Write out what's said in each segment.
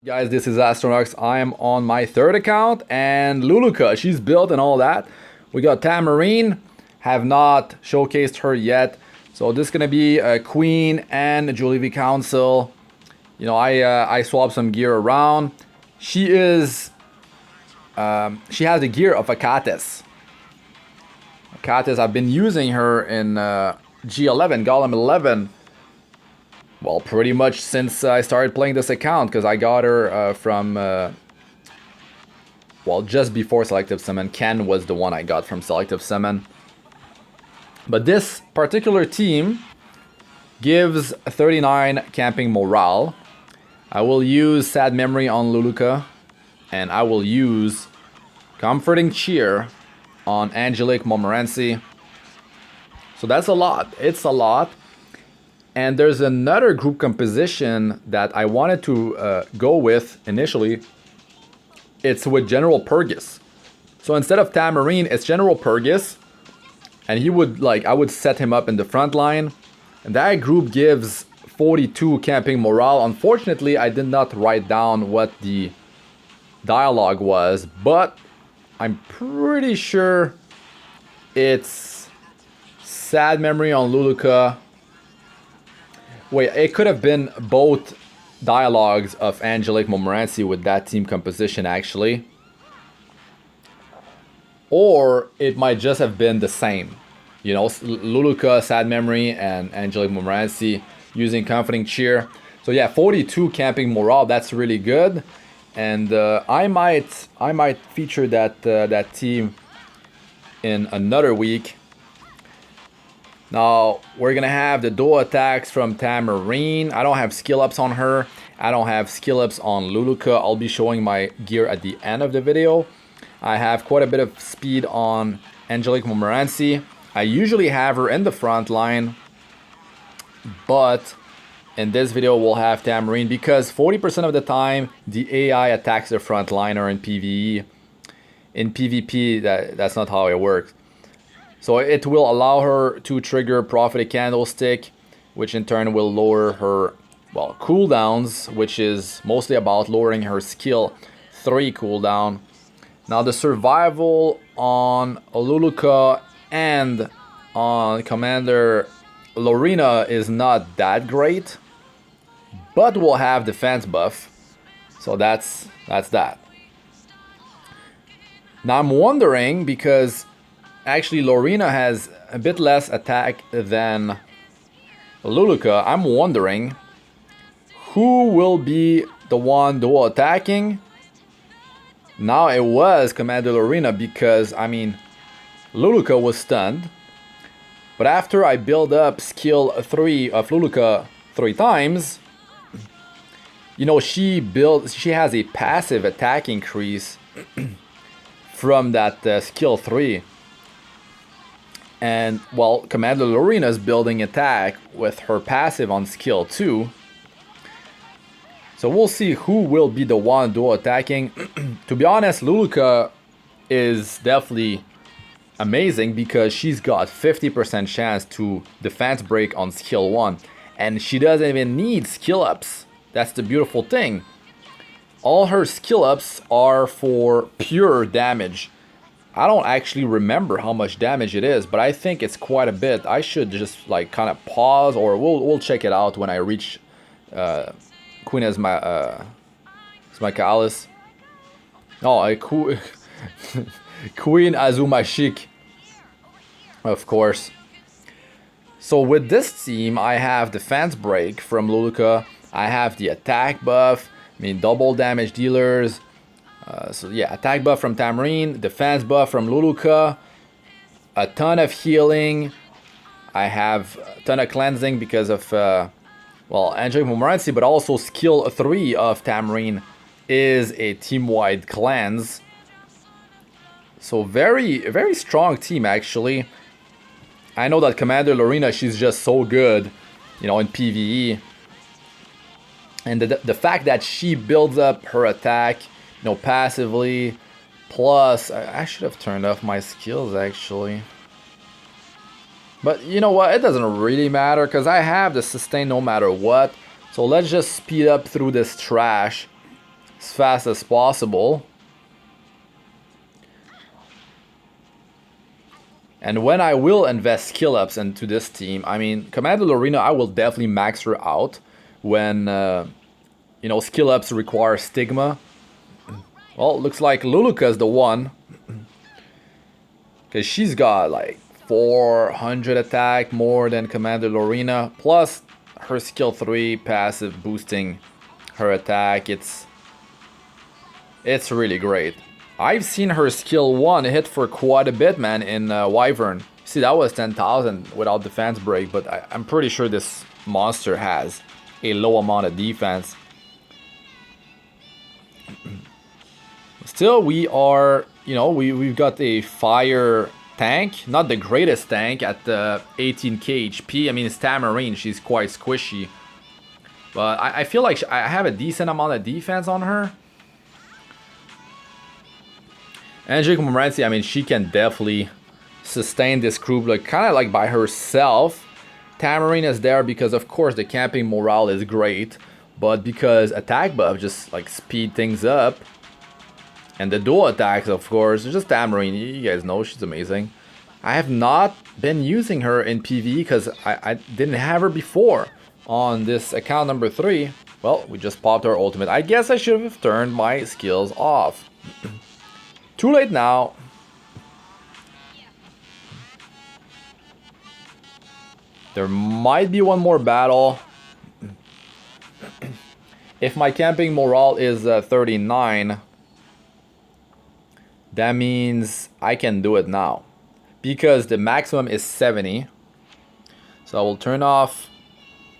Guys, this is Astranox. I am on my third account, and Luluca, she's built and all that. We got Tamarinne, have not showcased her yet. So this is gonna be a Queen and a Juleeve Council. You know, I swapped some gear around. She has the gear of a Catis. I've been using her in G11, Golem 11. Well, pretty much since I started playing this account, because I got her from, well, just before Selective Summon. Ken was the one I got from Selective Summon. But this particular team gives 39 camping morale. I will use Sad Memory on Luluca, and I will use Comforting Cheer on Angelic Montmorancy. So that's a lot. It's a lot. And there's another group composition that I wanted to go with initially. It's with General Purgus. So instead of Tamarinne, it's General Purgus. And he would, I would set him up in the front line. And that group gives 42 camping morale. Unfortunately, I did not write down what the dialogue was. But I'm pretty sure it's Sad Memory on Luluca. Wait, it could have been both dialogues of Angelic Montmorancy with that team composition, actually. Or it might just have been the same. You know, Luluca, Sad Memory, and Angelic Montmorancy using Comforting Cheer. So yeah, 42 camping morale, that's really good. And I might feature that team in another week. Now, we're gonna have the dual attacks from Tamarinne. I don't have skill ups on her. I don't have skill ups on Luluca. I'll be showing my gear at the end of the video. I have quite a bit of speed on Angelic Montmorancy. I usually have her in the front line, but in this video we'll have Tamarinne because 40% of the time the AI attacks the front liner in PVE. In PvP, that's not how it works. So it will allow her to trigger Prophetic Candlestick, which in turn will lower her, well, cooldowns, which is mostly about lowering her skill 3 cooldown. Now the survival on Luluca and on Commander Lorina is not that great, but we'll have defense buff. So that's that. Now I'm wondering, because actually Lorina has a bit less attack than Luluca. I'm wondering who will be the one dual attacking. Now it was Commander Lorina because, I mean, Luluca was stunned. But after I build up skill 3 of Luluca 3 times, you know, she has a passive attack increase from that skill 3. And, well, Commander Lorina is building attack with her passive on skill 2. So we'll see who will be the one dual attacking. To be honest, Luluca is definitely amazing because she's got 50% chance to defense break on skill 1. And she doesn't even need skill ups. That's the beautiful thing. All her skill ups are for pure damage. I don't actually remember how much damage it is, but I think it's quite a bit. I should just kind of pause, or we'll check it out when I reach Queen Azmakalis. Oh, Queen Azumashik, of course. So with this team, I have defense break from Luluca. I have the attack buff. I mean, double damage dealers. So yeah, attack buff from Tamarinne, defense buff from Luluca, a ton of healing. I have a ton of cleansing because of, well, Angelic Montmorancy, but also skill 3 of Tamarinne is a team-wide cleanse. So very, very strong team, actually. I know that Commander Lorina, she's just so good, you know, in PVE. And the fact that she builds up her attack, you know, passively, plus I should have turned off my skills actually, but you know what, it doesn't really matter because I have the sustain no matter what. So let's just speed up through this trash as fast as possible. And when I will invest skill ups into this team, I mean, Commander Lorina, I will definitely max her out when, you know, skill ups require Stigma. Well, looks like Luluca is the one. Because she's got like 400 attack more than Commander Lorina. Plus her skill 3 passive boosting her attack. It's really great. I've seen her skill 1 hit for quite a bit, man, in Wyvern. See, that was 10,000 without defense break, but I'm pretty sure this monster has a low amount of defense. Still, we are, you know, we've got a fire tank. Not the greatest tank at 18k HP. I mean, it's Tamarinne, she's quite squishy. But I feel like I have a decent amount of defense on her. Angelic Montmorancy, I mean, she can definitely sustain this group, like kind of like by herself. Tamarinne is there because, of course, the camping morale is great, but because attack buff just like speed things up, and the dual attacks, of course, it's just Tamarinne. You guys know she's amazing. I have not been using her in PVE because I didn't have her before on this account number 3. Well, we just popped our ultimate. I guess I should have turned my skills off. Too late now. There might be one more battle. If my camping morale is 39, that means I can do it now. Because the maximum is 70. So I will turn off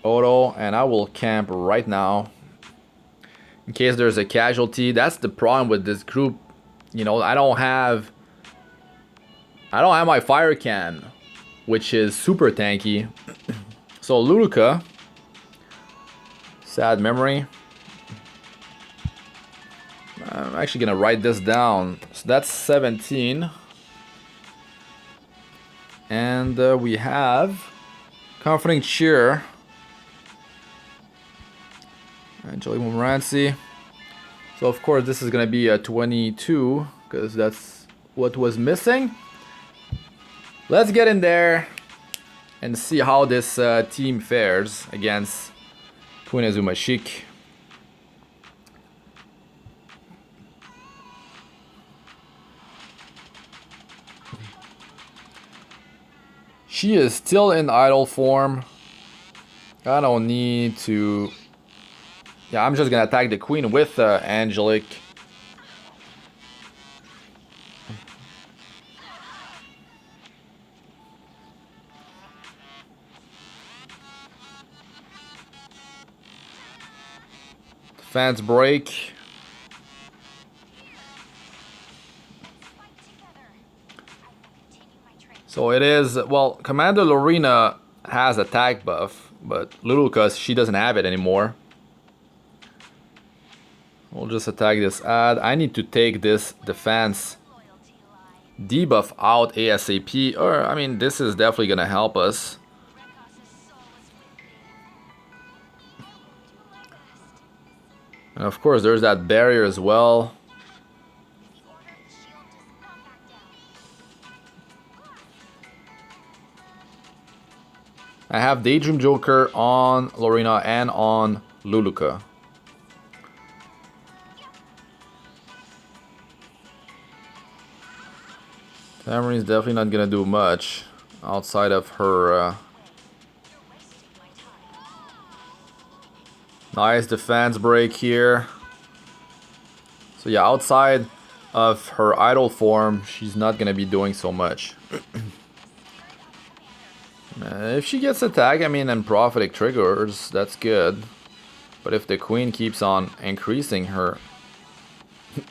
auto and I will camp right now. In case there's a casualty. That's the problem with this group. You know, I don't have my fire can, which is super tanky. So Luluca, sad memory. I'm actually gonna write this down. So that's 17, and we have Comforting Cheer, Angelic Montmorancy. So of course this is gonna be a 22 because that's what was missing. Let's get in there and see how this team fares against Queen Azumashik. She is still in idle form. I don't need to. Yeah, I'm just gonna attack the queen with Angelic. Defense break. So it is, well, Commander Lorina has attack buff, but Luluca, she doesn't have it anymore. We'll just attack this ad. I need to take this defense debuff out ASAP, or I mean, this is definitely gonna help us. And of course, there's that barrier as well. I have Daydream Joker on Lorina and on Luluca. Tamarinne is definitely not gonna do much outside of her nice defense break here. So yeah, outside of her idle form, she's not gonna be doing so much. If she gets attacked, I mean, and prophetic triggers, that's good. But if the queen keeps on increasing her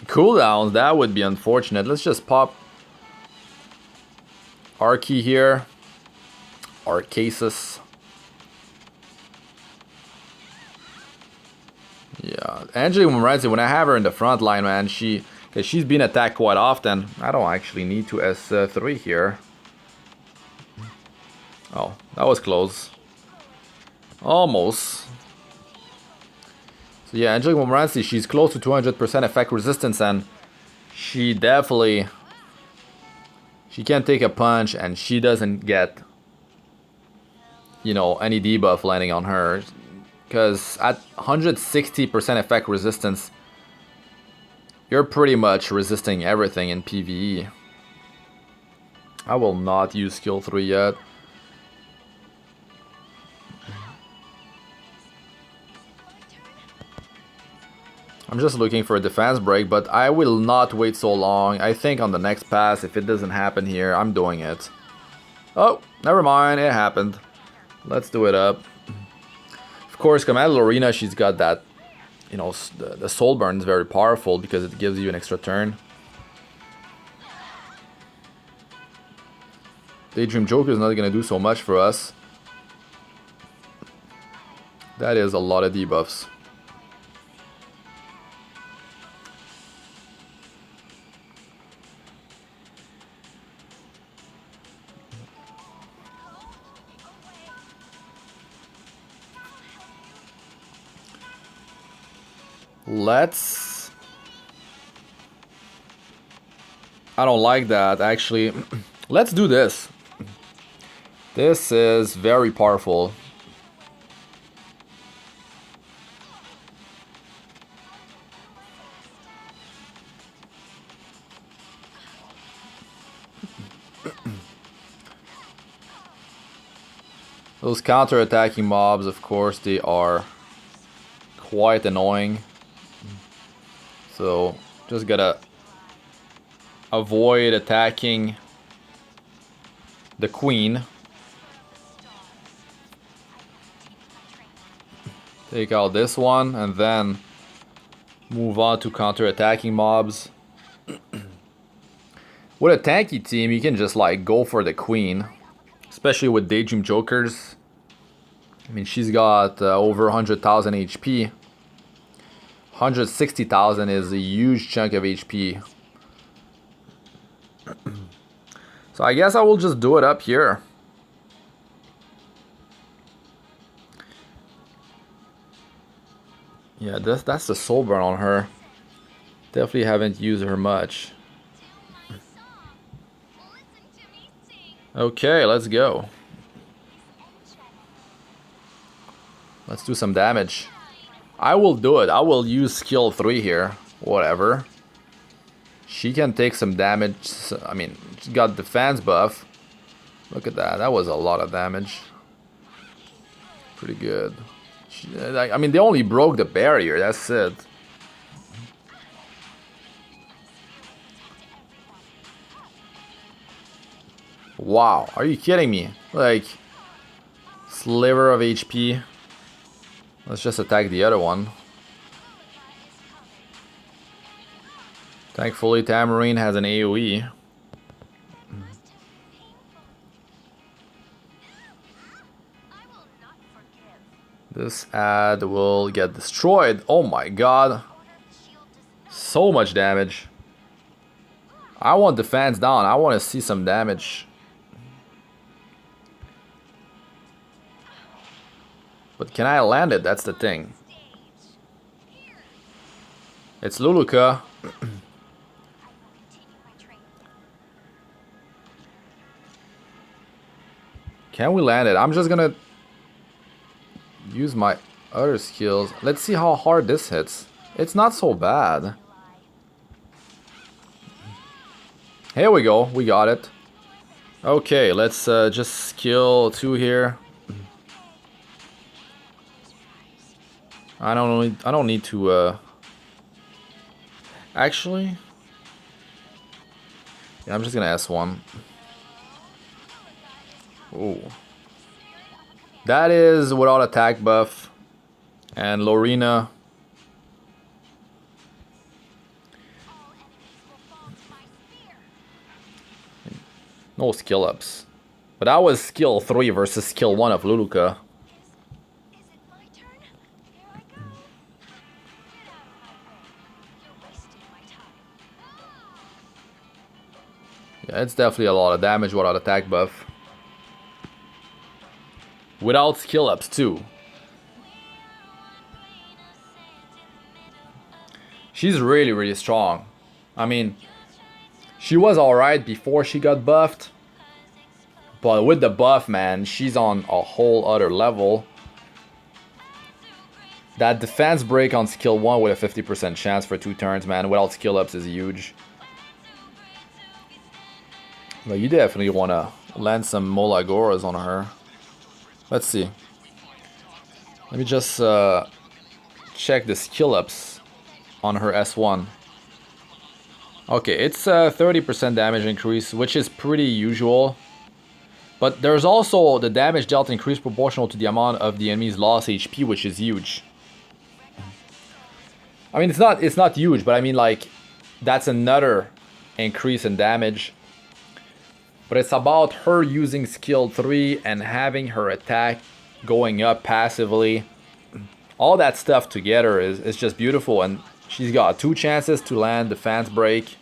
cooldowns, that would be unfortunate. Let's just pop Archie here. Arcasis. Yeah, Angelic Montmorancy, when I have her in the front line, man, because she's been attacked quite often. I don't actually need to S3 here. Oh, that was close. Almost. So yeah, Angelic Montmorancy, she's close to 200% effect resistance, and she definitely... She can't take a punch, and she doesn't get, you know, any debuff landing on her. Because at 160% effect resistance, you're pretty much resisting everything in PVE. I will not use skill 3 yet. I'm just looking for a defense break, but I will not wait so long. I think on the next pass, if it doesn't happen here, I'm doing it. Oh, never mind, it happened. Let's do it up. Of course, Commander Lorina, she's got that, you know, the soul burn is very powerful because it gives you an extra turn. Daydream Joker is not going to do so much for us. That is a lot of debuffs. Let's... I don't like that, actually. Let's do this. This is very powerful. Those counter-attacking mobs, of course, they are quite annoying. So, just gotta avoid attacking the queen. Take out this one and then move on to counter-attacking mobs. With a tanky team, you can just like go for the queen, especially with Daydream Jokers. I mean, she's got over 100,000 HP. 160,000 is a huge chunk of HP. So I guess I will just do it up here. Yeah, that's the soul burn on her. Definitely haven't used her much. Okay, let's go. Let's do some damage. I will do it. I will use skill 3 here. Whatever. She can take some damage. I mean, she got defense buff. Look at that. That was a lot of damage. Pretty good. I mean, they only broke the barrier. That's it. Wow. Are you kidding me? Like, sliver of HP. Let's just attack the other one. Thankfully, Tamarinne has an AoE. This ad will get destroyed. Oh my god. So much damage. I want the fans down. I want to see some damage. But can I land it? That's the thing. It's Luluca. Can we land it? I'm just gonna use my other skills. Let's see how hard this hits. It's not so bad. Here we go. We got it. Okay, let's just skill 2 here. I don't need to actually, yeah, I'm just gonna S1. Ooh. That is without attack buff. And Lorina. No skill ups. But that was skill 3 versus skill 1 of Luluca. Yeah, it's definitely a lot of damage without attack buff. Without skill ups too. She's really, really strong. I mean, she was alright before she got buffed. But with the buff, man, she's on a whole other level. That defense break on skill 1 with a 50% chance for 2 turns, man, without skill ups is huge. But you definitely want to land some Molagoras on her. Let's see. Let me just check the skill ups on her S1. Okay, it's a 30% damage increase, which is pretty usual. But there's also the damage dealt increase proportional to the amount of the enemy's lost HP, which is huge. I mean, it's not huge, but I mean, like, that's another increase in damage. But it's about her using skill 3 and having her attack going up passively. All that stuff together is just beautiful, and she's got 2 chances to land defense break.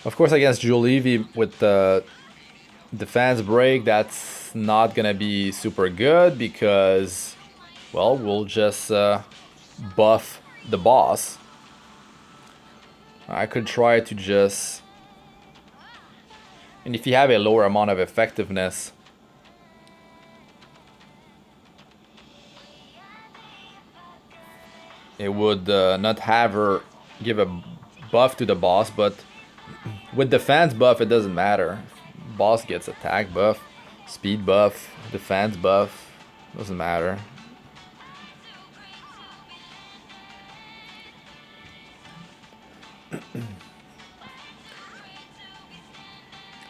Of course, against Juleeve with the defense break, that's not gonna be super good because, well, we'll just buff the boss. I could try to just... And if you have a lower amount of effectiveness, it would not have her give a buff to the boss, but with defense buff, it doesn't matter. Boss gets attack buff, speed buff, defense buff, doesn't matter.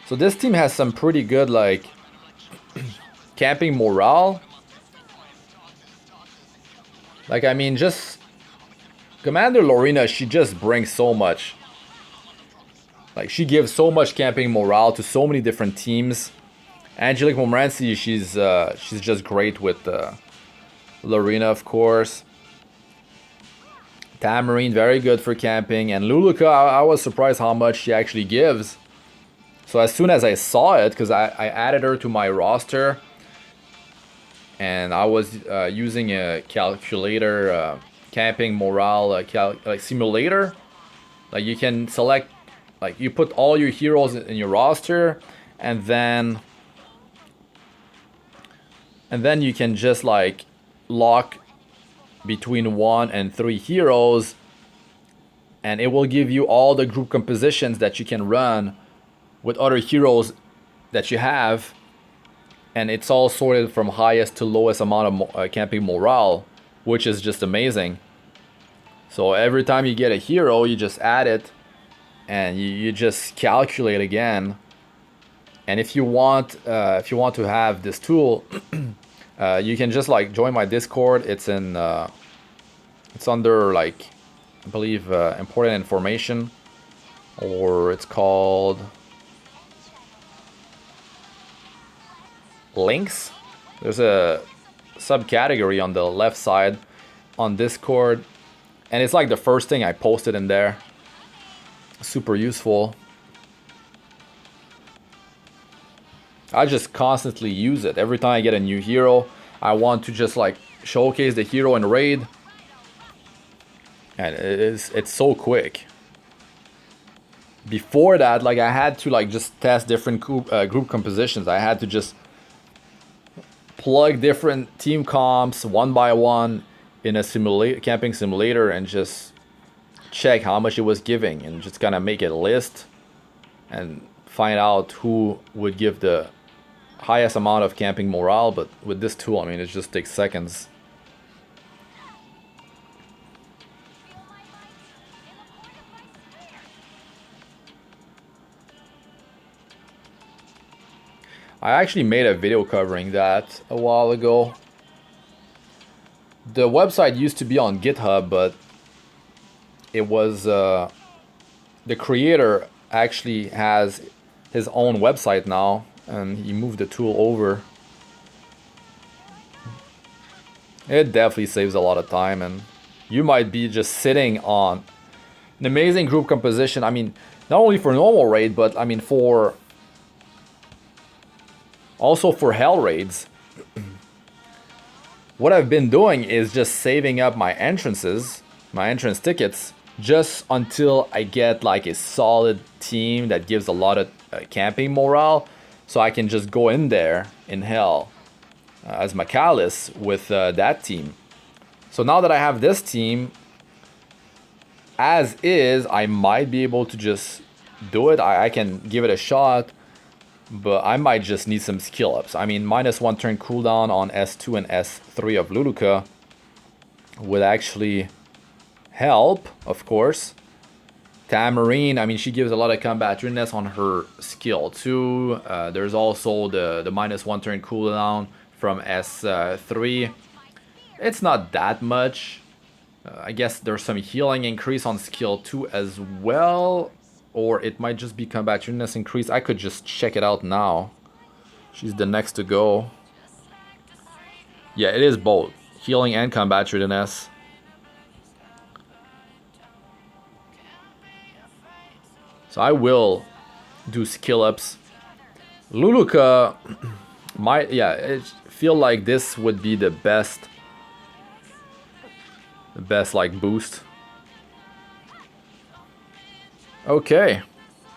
So this team has some pretty good, like, camping morale. Like, I mean, just Commander Lorina, she just brings so much. Like, she gives so much camping morale to so many different teams. Angelic Montmorancy, she's just great with Lorina, of course. Tamarinne, very good for camping. And Luluca, I was surprised how much she actually gives. So as soon as I saw it, because I added her to my roster, and I was using a calculator, camping morale like simulator. Like, you can select, like, you put all your heroes in your roster, and then you can just, like, lock between 1 and 3 heroes, and it will give you all the group compositions that you can run with other heroes that you have, and it's all sorted from highest to lowest amount of camping morale, which is just amazing. So every time you get a hero, you just add it, and you just calculate again. And if you want to have this tool, you can just, like, join my Discord. It's in it's under, like, I believe important information, or it's called links. There's a subcategory on the left side on Discord, and it's like the first thing I posted in there. Super useful. I just constantly use it. Every time I get a new hero, I want to just, like, showcase the hero in raid, and it's so quick. Before that, like, I had to, like, just test different group compositions. I had to just plug different team comps one by one in a camping simulator and just check how much it was giving, and just kind of make a list and find out who would give the highest amount of camping morale. But with this tool, I mean, it just takes seconds. I actually made a video covering that a while ago. The website used to be on GitHub, but it was the creator actually has his own website now, and he moved the tool over. It definitely saves a lot of time, and you might be just sitting on an amazing group composition. I mean, not only for normal raid, but I mean for Also for hell raids, what I've been doing is just saving up my entrances, my entrance tickets, just until I get like a solid team that gives a lot of camping morale, so I can just go in there in hell as Azmakalis with that team. So now that I have this team, as is, I might be able to just do it. I can give it a shot, but I might just need some skill ups. I mean, -1 turn cooldown on S2 and S3 of Luluca would actually help, of course. Tamarinne, I mean, she gives a lot of combat readiness on her skill too. There's also the -1 turn cooldown from S3. It's not that much. I guess there's some healing increase on skill 2 as well. Or it might just be combat readiness increase. I could just check it out now. She's the next to go. Yeah, it is both. Healing and combat readiness. So I will do skill ups. Luluca might, yeah, it feel like this would be the best like boost. Okay,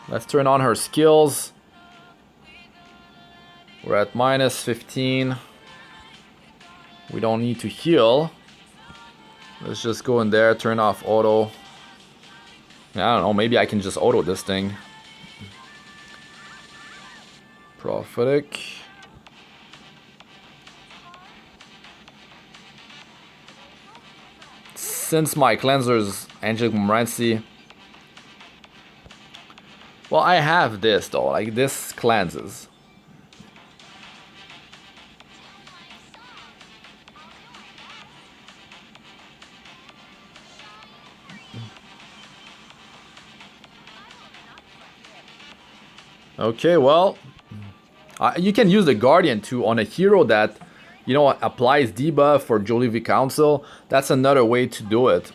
let's turn on her skills. We're at -15. We don't need to heal. Let's just go in there, turn off auto. I don't know, maybe I can just auto this thing. Prophetic. Since my cleanser's Angelic Montmorancy, well, I have this though, like this cleanses. Okay, well, you can use the Guardian too on a hero that, you know, applies debuff for Juleeve Council. That's another way to do it.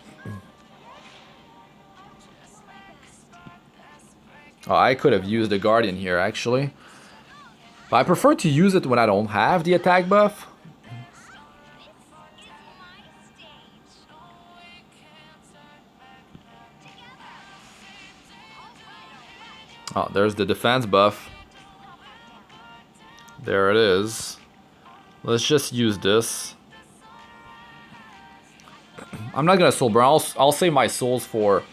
Oh, I could have used the Guardian here actually, but I prefer to use it when I don't have the attack buff. Oh, there's the defense buff. There it is. Let's just use this. I'm not gonna soul burn. I'll save my souls for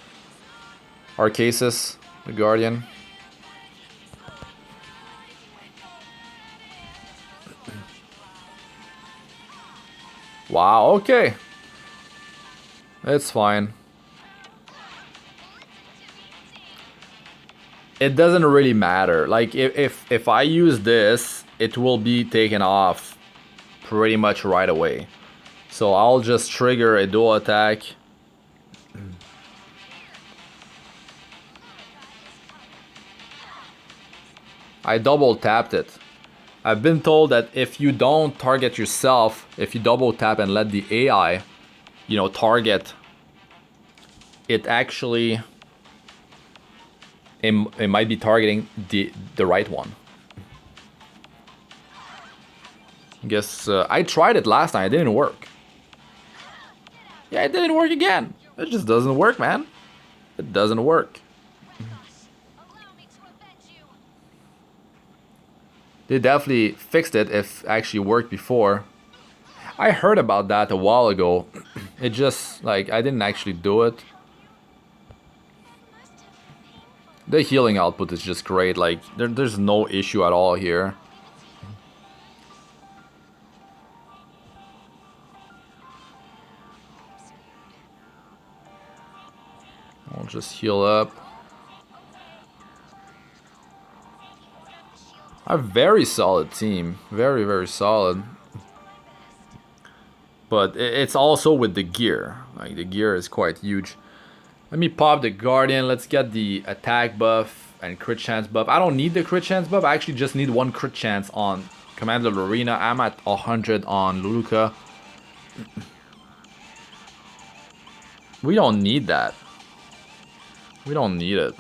Arcasis, the Guardian. Wow, okay. It's fine. It doesn't really matter. Like if I use this, it will be taken off pretty much right away. So I'll just trigger a dual attack. I double tapped it. I've been told that if you don't target yourself, if you double tap and let the AI, you know, target, it actually, it might be targeting the right one. I guess I tried it last time, it didn't work. Yeah, it didn't work again. It just doesn't work, man. It doesn't work. They definitely fixed it if it actually worked before. I heard about that a while ago. It just, like, I didn't actually do it. The healing output is just great. Like, there's no issue at all here. I'll just heal up. A very solid team. Very, very solid. But it's also with the gear. Like, the gear is quite huge. Let me pop the Guardian. Let's get the attack buff and crit chance buff. I don't need the crit chance buff. I actually just need 1 crit chance on Commander Lorina. I'm at 100 on Luluca. We don't need that. We don't need it.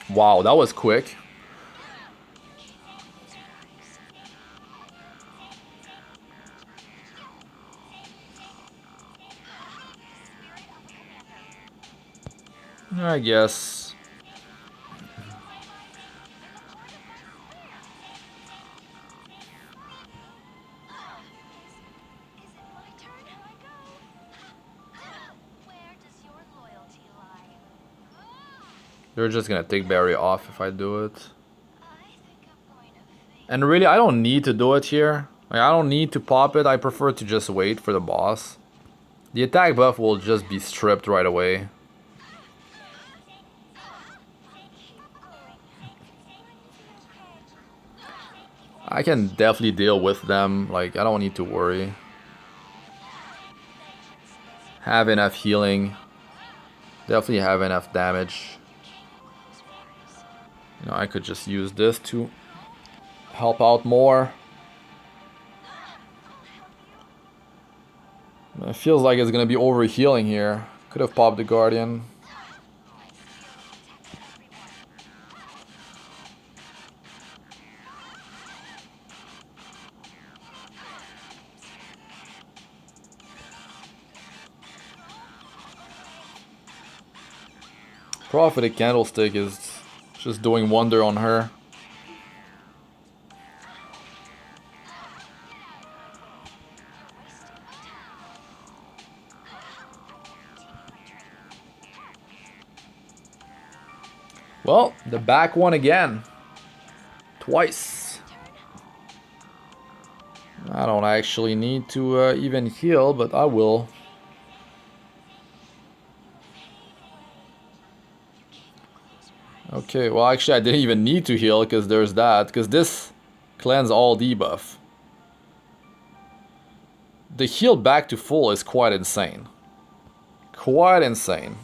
Wow, that was quick. I guess. They're just gonna take Barry off if I do it. And really, I don't need to do it here. Like, I don't need to pop it. I prefer to just wait for the boss. The attack buff will just be stripped right away. I can definitely deal with them. Like, I don't need to worry. Have enough healing. Definitely have enough damage. You know, I could just use this to help out more. It feels like it's gonna be over healing here. Could have popped the Guardian. Prophetic Candlestick is just doing wonder on her. Well, the back one again. Twice. I don't actually need to even heal, but I will. Okay, well actually I didn't even need to heal because there's that. Because this cleanse all debuff. The heal back to full is quite insane. Quite insane.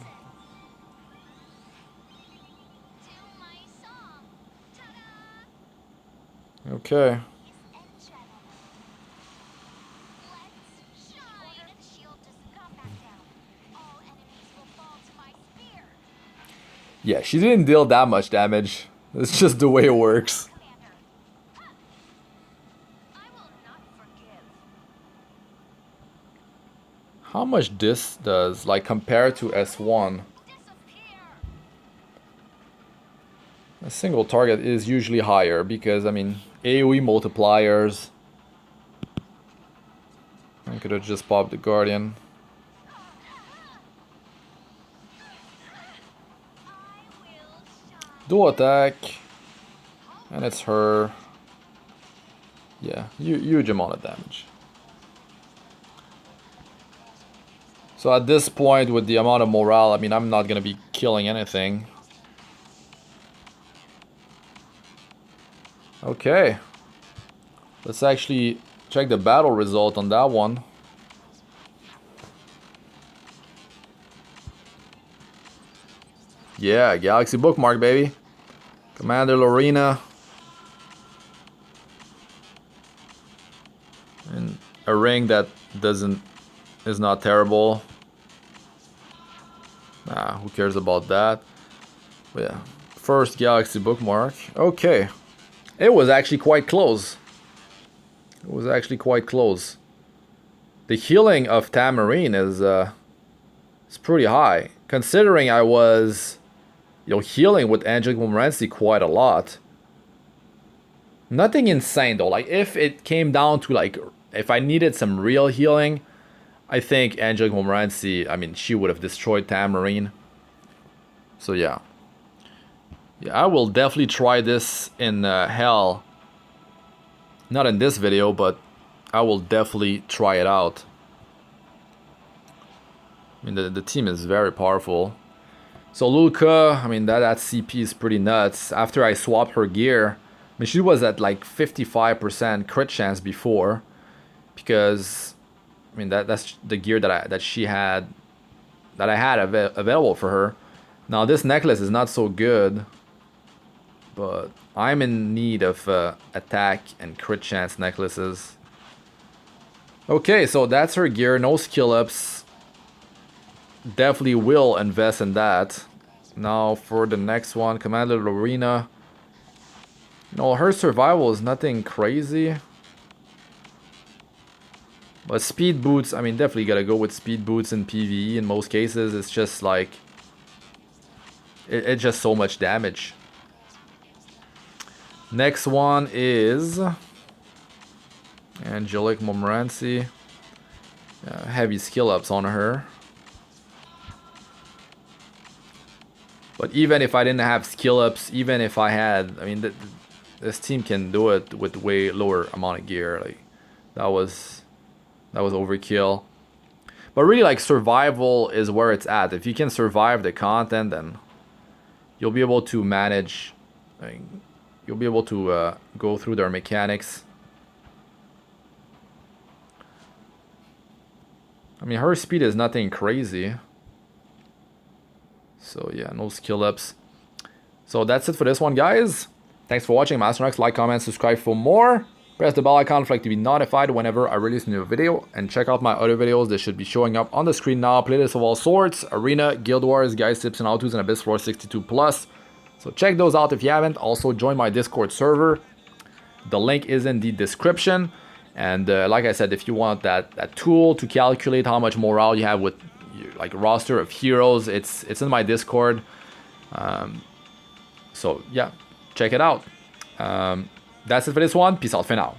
Okay. Yeah, she didn't deal that much damage. It's just the way it works. How much this does, like, compared to S1? A single target is usually higher because, I mean, AoE multipliers. I could have just popped the Guardian. Dual attack. And it's her. Yeah, huge amount of damage. So at this point, with the amount of morale, I mean, I'm not gonna be killing anything. Okay. Let's actually check the battle result on that one. Yeah, Galaxy Bookmark, baby. Commander Lorina. And a ring that is not terrible. Nah, who cares about that? But yeah, first Galaxy Bookmark. Okay. It was actually quite close. It was actually quite close. The healing of Tamarinne is pretty high. Considering I was, you know, healing with Angelic Montmorancy quite a lot. Nothing insane though. Like, if it came down to, like, if I needed some real healing, I think Angelic Montmorancy, I mean, she would have destroyed Tamarinne. So yeah. Yeah, I will definitely try this in Hell. Not in this video, but I will definitely try it out. I mean, the team is very powerful. So Luluca, I mean, that CP is pretty nuts. After I swapped her gear, I mean, she was at like 55% crit chance before. Because, I mean, that's the gear that I had available for her. Now this necklace is not so good. But I'm in need of attack and crit chance necklaces. Okay, so that's her gear. No skill ups. Definitely will invest in that. Now for the next one, Commander Lorina. No, her survival is nothing crazy. But speed boots, I mean, definitely gotta go with speed boots in PVE in most cases. It's just like... It's just so much damage. Next one is... Angelic Montmorancy. Heavy skill ups on her. But even if I didn't have skill ups, even if I had... I mean, this team can do it with way lower amount of gear. Like, that was overkill. But really, like, survival is where it's at. If you can survive the content, then you'll be able to manage. Like, you'll be able to go through their mechanics. I mean, her speed is nothing crazy. So yeah, no skill ups. So that's it for this one, guys. Thanks for watching. I'm Astranox. Like, comment, subscribe for more. Press the bell icon for to be notified whenever I release a new video. And check out my other videos. They should be showing up on the screen now. Playlists of all sorts. Arena, Guild Wars, Guys, Tips, and How-Tos, and Abyss Floor 62+. So check those out if you haven't. Also, join my Discord server. The link is in the description. And like I said, if you want that tool to calculate how much morale you have with your, like, roster of heroes, it's in my Discord. So yeah, check it out. That's it for this one. Peace out for now.